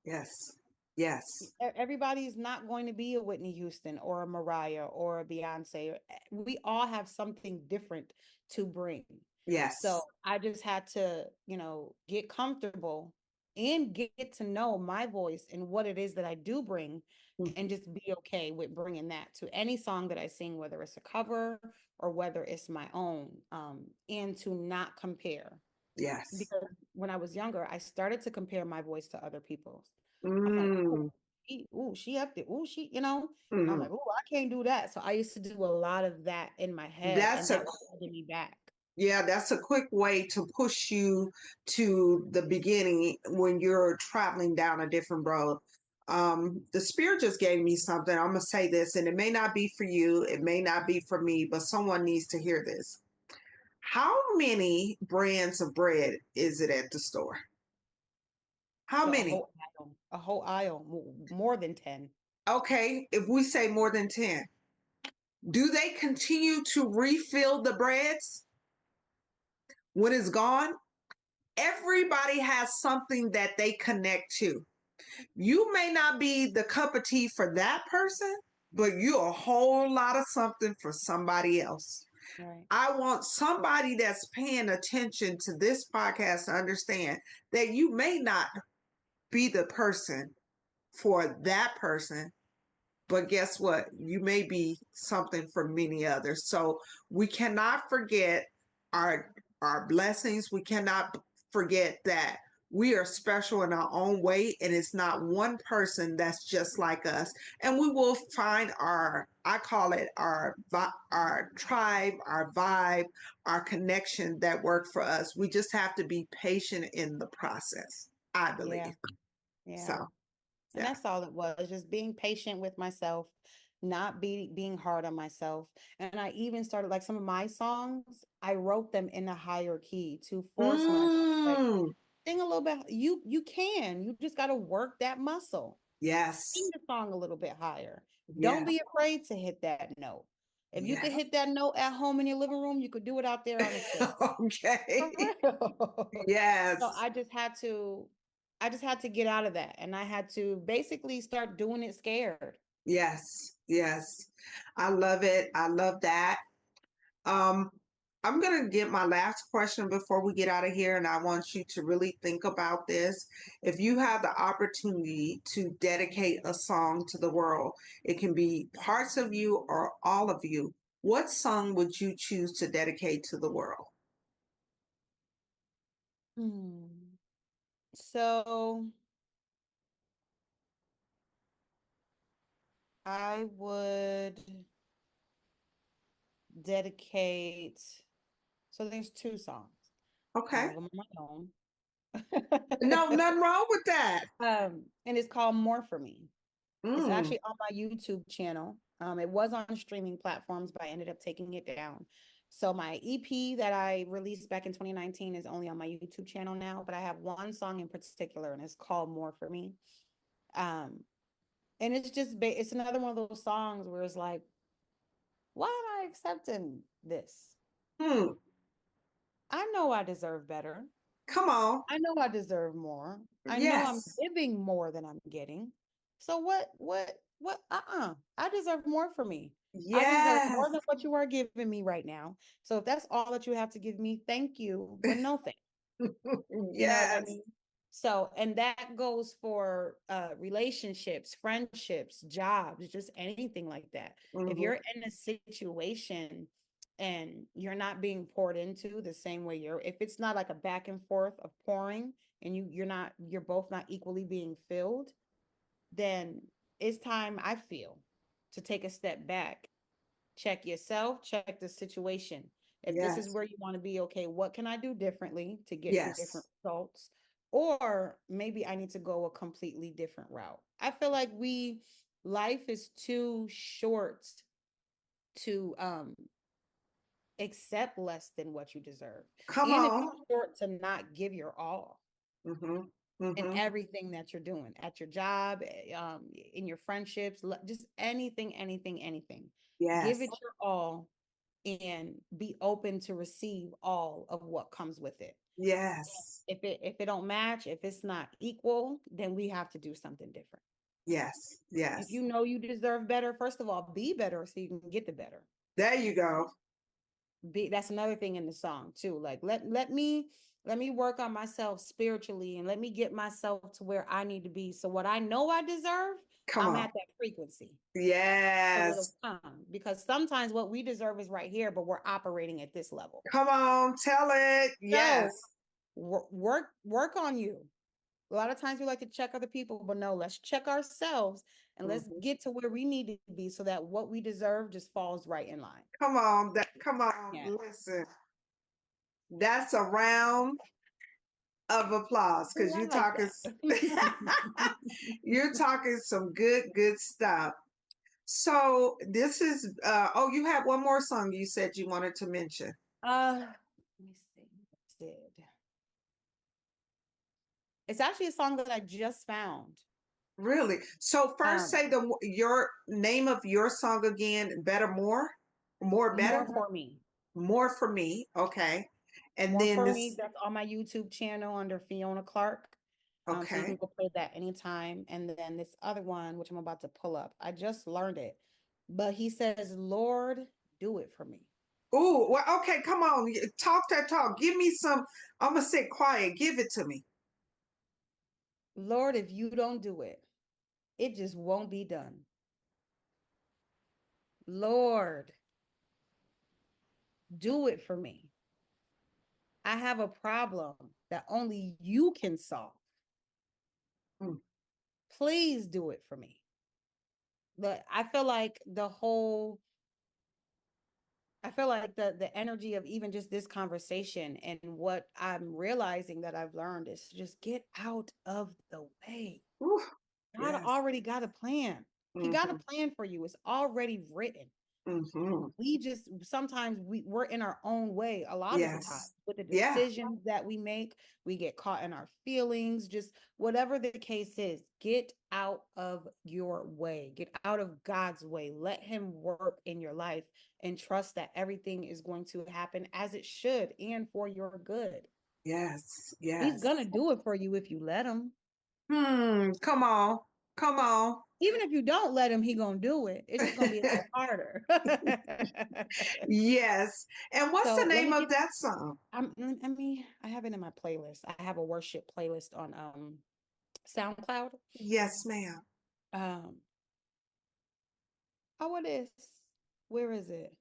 Yes. Yes. Everybody's not going to be a Whitney Houston or a Mariah or a Beyonce. We all have something different to bring. So Yes. I just had to, get comfortable and get to know my voice and what it is that I do bring, and just be okay with bringing that to any song that I sing, whether it's a cover or whether it's my own, and to not compare. Yes. Because when I was younger, I started to compare my voice to other people's. I'm like, oh, Mm, she up there. Oh, and I'm mm. like, oh, I can't do that. So I used to do a lot of that in my head, and That's a that was holding me back. Yeah, that's a quick way to push you to the beginning when you're traveling down a different road. The spirit just gave me something. I'm gonna say this, and it may not be for you, it may not be for me, but someone needs to hear this. How many brands of bread is it at the store? How So many? a whole aisle, more than 10. Okay, if we say more than 10, do they continue to refill the breads when it's gone? Everybody has something that they connect to. You may not be the cup of tea for that person, but you're a whole lot of something for somebody else. Right. I want somebody that's paying attention to this podcast to understand that you may not be the person for that person, but guess what? You may be something for many others. So we cannot forget our blessings. We cannot forget that we are special in our own way, and it's not one person that's just like us. And we will find our, I call it our tribe, our vibe, our connection that work for us. We just have to be patient in the process, I Yeah. believe. So, Yeah. And yeah. that's all it was, just being patient with myself, not being hard on myself. And I even started, like, some of my songs, I wrote them in a higher key to force myself. Like, Mm, sing a little bit. You just got to work that muscle. Sing yes. the song a little bit higher. Don't Yes. be afraid to hit that note. If you could Yes. hit that note at home in your living room, you could do it out there on the stage. For Okay. real. So Yes. I just had to get out of that, and I had to basically start doing it scared. Yes. Yes. I love it. I love that. Um, I'm going to get my last question before we get out of here, and I want you to really think about this. If you have the opportunity to dedicate a song to the world, it can be parts of you or all of you. What song would you choose to dedicate to the world? Hmm. So I would dedicate. So there's two songs. One Okay. of them on my own. No, nothing wrong with that. And it's called More for Me. It's Mm, actually on my YouTube channel. It was on streaming platforms, but I ended up taking it down. So my EP that I released back in 2019 is only on my YouTube channel now, but I have one song in particular, and it's called More for Me. Um, and it's another one of those songs where it's like, why am I accepting this? hmm. I know I deserve better. Come on. I know I deserve more. I know I'm Yes. giving more than I'm getting. So what, I deserve more for me. I deserve more Yes. than what you are giving me right now. So if that's all that you have to give me, thank you, but no thanks. You know what I Yes. mean? So, and that goes for relationships, friendships, jobs, just anything like that. If Mm-hmm. you're in a situation and you're not being poured into the same way if it's not like a back and forth of pouring and you're both not equally being filled, then it's time, I feel, to take a step back, check yourself, check the situation. If this is Yes. where you want to be, okay, what can I do differently to get different Yes. results? Or maybe I need to go a completely different route. I feel like life is too short to accept less than what you deserve. Come And it's on. too short to not give your all Mm-hmm. in Mm-hmm. everything that you're doing at your job, in your friendships, just anything. Give it Yes. your all and be open to receive all of what comes with it. Yes. If it don't match, if it's not equal, then we have to do something different. Yes. If Yes. you know you deserve better, first of all, be better so you can get the better. There you go. That's another thing in the song too. Like let me work on myself spiritually and let me get myself to where I need to be. So what I know I deserve, Come I'm on. at that frequency. So it'll Yes. come because sometimes what we deserve is right here, but we're operating at this level. Come on. Tell it. Yes. So work on you. A lot of times we like to check other people, but no, let's check ourselves and let's Mhm. get to where we need to be so that what we deserve just falls right in line. Come on. Come on. Yeah. Listen. That's a round of applause because I like that. you're talking some good stuff. So this is oh, you had one more song you said you wanted to mention. Let me see. Did It's actually a song that I just found. Really? So first Um, say your name of your song again, Better More? More More better? for me. More for me. Okay. And More then for me. this That's on my YouTube channel under Fiona Clarke. So you can okay. go play that anytime. And then this other one, which I'm about to pull up, I just learned it. But he says, Lord, do it for me. Ooh, well, okay, come on. Talk that talk. Give me some. I'm gonna sit quiet. Give it to me. Lord, if you don't do it, it just won't be done. Lord, do it for me. I have a problem that only you can solve. Mm. Please do it for me. But I feel like the energy of even just this conversation and what I'm realizing that I've learned is to just get out of the way. Ooh, God yes. already got a plan. He got a Mm-hmm. plan for you. It's already written. Mm-hmm. We just sometimes we're in our own way a lot of the time Yes. with the Yeah. decisions that we make. We get caught in our feelings, just whatever the case is. Get out of your way, get out of God's way, let him work in your life and trust that everything is going to happen as it should and for your good. Yes. He's Yes. gonna do it for you if you let him. Come on. Come on. Even if you don't let him, he gonna do it. It's just gonna be a little harder. Yes. And what's the So let name me of give that song? I have it in my playlist. I have a worship playlist on SoundCloud. Yes, ma'am. Um oh, it is. Where is it?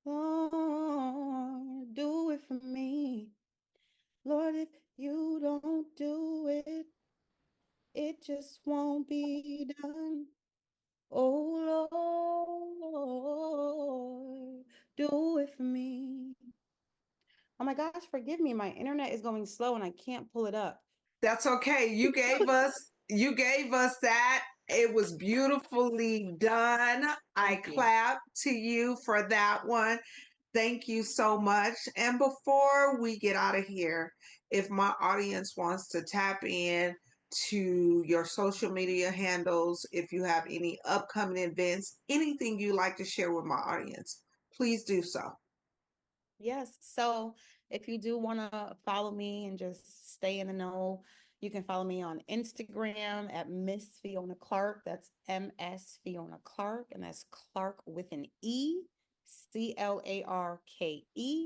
Lord, do it for me. Lord, if you don't do it, it just won't be done. Oh Lord, do it for me. Oh my gosh, forgive me. My internet is going slow and I can't pull it up. That's okay. You gave us that. It was beautifully done. I Thank you. clap to you for that one. Thank you so much. And before we get out of here, if my audience wants to tap in to your social media handles, if you have any upcoming events, anything you like to share with my audience, please do so. Yes. So if you do want to follow me and just stay in the know, you can follow me on Instagram at Miss Fiona Clarke. That's MS Fiona Clarke, and that's Clarke with an E, CLARKE.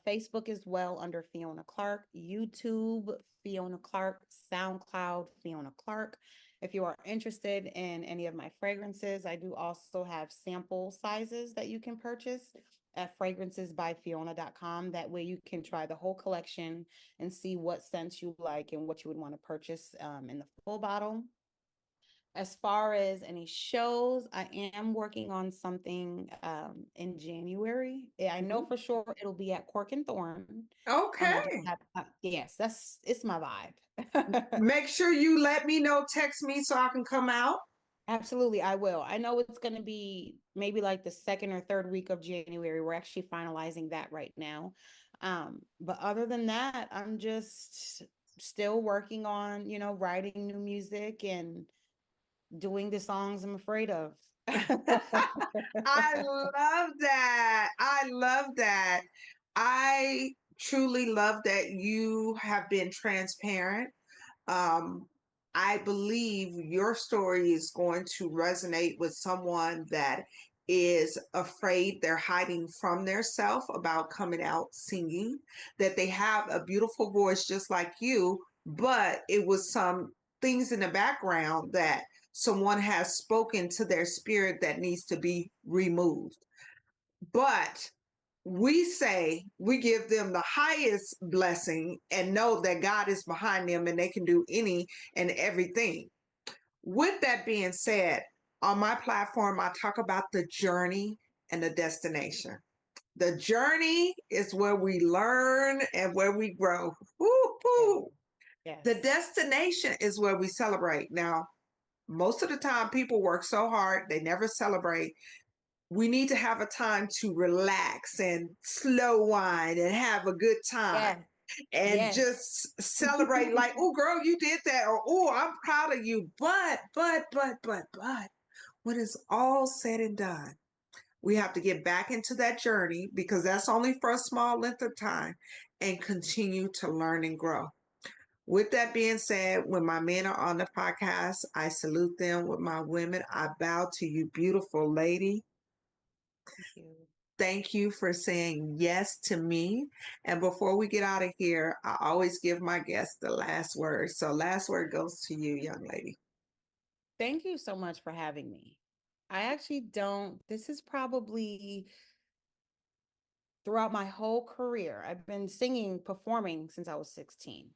Facebook as well under Fiona Clarke, YouTube Fiona Clarke, SoundCloud Fiona Clarke. If you are interested in any of my fragrances, I do also have sample sizes that you can purchase at fragrancesbyfiona.com. That way you can try the whole collection and see what scents you like and what you would want to purchase in the full bottle. As far as any shows, I am working on something in January. I know for sure it'll be at Cork and Thorn. I just Okay. have, yes, it's my vibe. Make sure you let me know, text me so I can come out. Absolutely, I will. I know it's going to be maybe like the second or third week of January. We're actually finalizing that right now. But other than that, I'm just still working on, writing new music and doing the songs I'm afraid of. I love that. I love that. I truly love that you have been transparent. Um, I believe your story is going to resonate with someone that is afraid they're hiding from their self about coming out singing, that they have a beautiful voice just like you, but it was some things in the background that someone has spoken to their spirit that needs to be removed. But we say we give them the highest blessing and know that God is behind them and they can do any and everything. With that being said, on my platform, I talk about the journey and the destination. The journey is where we learn and where we grow. Woo-hoo. Yes. The destination is where we celebrate. Now, most of the time, people work so hard, they never celebrate. We need to have a time to relax and slow wine and have a good time Yes. and Yes. just celebrate like, oh, girl, you did that, or oh, I'm proud of you. But, when it's all said and done, we have to get back into that journey because that's only for a small length of time and continue to learn and grow. With that being said, when my men are on the podcast, I salute them. With my women, I bow to you, beautiful lady. Thank you. Thank you for saying yes to me. And before we get out of here, I always give my guests the last word. So, last word goes to you, young lady. Thank you so much for having me. I actually don't, this is probably throughout my whole career. I've been singing, performing since I was 16.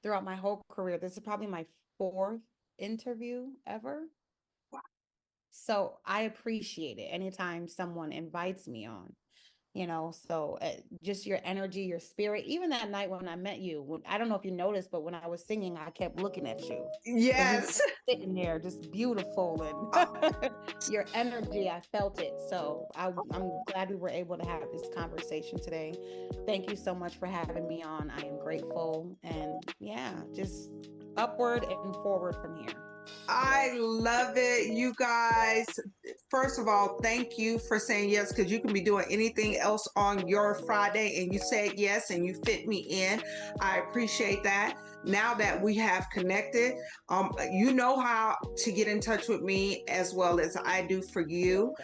Throughout my whole career, this is probably my fourth interview ever. So I appreciate it anytime someone invites me on. So just your energy, your spirit. Even that night when I met you, I don't know if you noticed, but when I was singing, I kept looking at you because you were Yes. sitting there just beautiful, and your energy, I felt it. So I'm glad we were able to have this conversation today. Thank you so much for having me on. I am grateful, and yeah, just upward and forward from here. I love it, you guys. First of all, thank you for saying yes because you can be doing anything else on your Friday and you said yes and you fit me in. I appreciate that. Now that we have connected, you know how to get in touch with me as well as I do for you.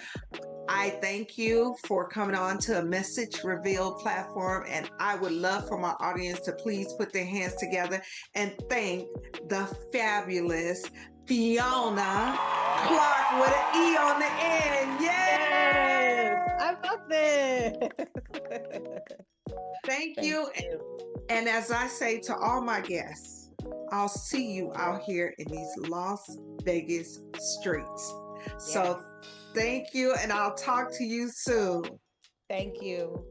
I thank you for coming on to a Message Revealed platform, and I would love for my audience to please put their hands together and thank the fabulous Fiona Clarke with an E on the end. Yay! Yes, I love it. Thank you. And as I say to all my guests, I'll see you out here in these Las Vegas streets. So thank you, and I'll talk to you soon. Thank you.